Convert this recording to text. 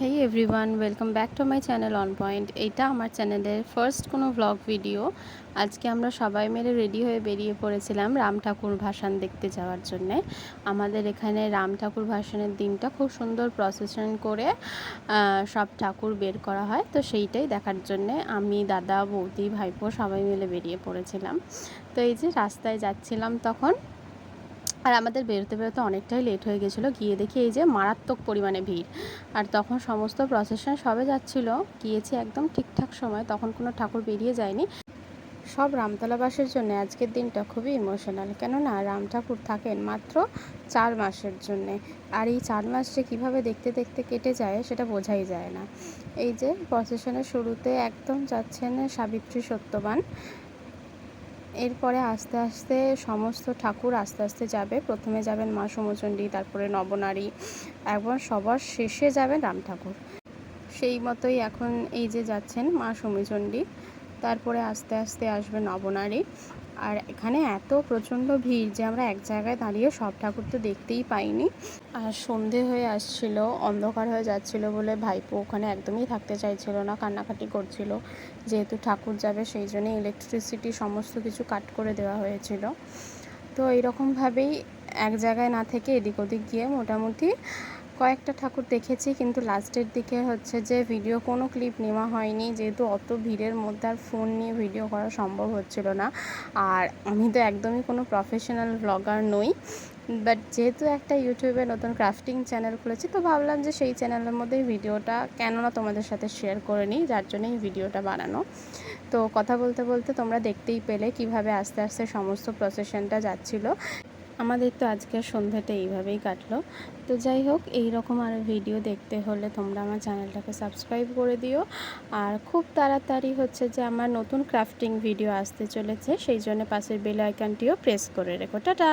Hey everyone, welcome back to my channel on point. এটা আমার চ্যানেলের ফার্স্ট কোনো ব্লগ ভিডিও। আজকে আমরা সবাই মিলে রেডি হয়ে বেরিয়ে পড়েছিলাম রাম ঠাকুর ভাসান দেখতে যাওয়ার জন্যে। আমাদের এখানে রাম ঠাকুর ভাসানের দিনটা খুব সুন্দর প্রসেশন করে সব ঠাকুর বের করা হয়, তো সেইটাই দেখার জন্যে আমি, দাদা, বৌদি, ভাইপো সবাই মিলে বেরিয়ে পড়েছিলাম। তো এই যে রাস্তায় যাচ্ছিলাম তখন, আর আমাদের বেরোতে বেরোতে অনেকটাই লেট হয়ে গেছিলো। গিয়ে দেখি এই যে মারাত্মক পরিমাণে ভিড়, আর তখন সমস্ত প্রসেশন সবে যাচ্ছিল। গিয়েছি একদম ঠিকঠাক সময়, তখন কোনো ঠাকুর বেরিয়ে যায়নি। সব রামতলাবাসীর জন্য আজকের দিনটা খুবই ইমোশনাল, কেননা রাম ঠাকুর থাকেন মাত্র 4 মাসের জন্যে। আর এই 4 মাস যে কীভাবে দেখতে দেখতে কেটে যায় সেটা বোঝাই যায় না। এই যে প্রসেশনের শুরুতে একদম যাচ্ছেন সাবিত্রী, সত্যবান। এরপরে আস্তে আস্তে সমস্ত ঠাকুর আস্তে আস্তে যাবে। প্রথমে যাবেন মা সমচণ্ডী, তারপরে নবনারী, একবার সবার শেষে যাবেন রাম ঠাকুর। সেই মতোই এখন এই যে যাচ্ছেন মা সমচণ্ডী, তারপরে আস্তে আস্তে আসবে নবনারী। আর এখানে এত প্রচণ্ড ভিড় যে আমরা এক জায়গায় দাঁড়িয়ে সব ঠাকুর তো দেখতেই পাইনি। আর সন্ধে হয়ে আসছিল, অন্ধকার হয়ে যাচ্ছিল বলে ভাইপো ওখানে একদমই থাকতে চাইছিল না, কান্নাকাটি করছিল। যেহেতু ঠাকুর যাবে সেই জন্য ইলেকট্রিসিটি সমস্ত কিছু কাট করে দেওয়া হয়েছিল। তো এইরকমভাবেই এক জায়গায় না থেকে এদিক ওদিক গিয়ে মোটামুটি কয়েকটা ঠাকুর দেখেছি, কিন্তু লাস্টের দিকে হচ্ছে যে ভিডিও কোনো ক্লিপ নেওয়া হয়নি, যেহেতু অত ভিড়ের মধ্যে আর ফোন নিয়ে ভিডিও করা সম্ভব হচ্ছিল না। আর আমি তো একদমই কোনো প্রফেশনাল ব্লগার নই, বাট যেহেতু একটা ইউটিউবে নতুন ক্রাফটিং চ্যানেল খুলেছি, তো ভাবলাম যে সেই চ্যানেলের মধ্যেই ভিডিওটা কেননা তোমাদের সাথে শেয়ার করে নিই, যার জন্য এই ভিডিওটা বানানো। তো কথা বলতে বলতে তোমরা দেখতেই পেলে কিভাবে আস্তে আস্তে সমস্ত প্রসেশনটা যাচ্ছিলো। আমাদের তো আজকের সন্ধ্যাটা এইভাবেই কাটলো। তো যাই হোক, এই রকম আরও ভিডিও দেখতে হলে তোমরা আমার চ্যানেলটাকে সাবস্ক্রাইব করে দিও। আর খুব তাড়াতাড়ি হচ্ছে যে আমার নতুন ক্রাফটিং ভিডিও আসতে চলেছে, সেই জন্য পাশের বেল আইকনটিও প্রেস করে রেখো। টাটা।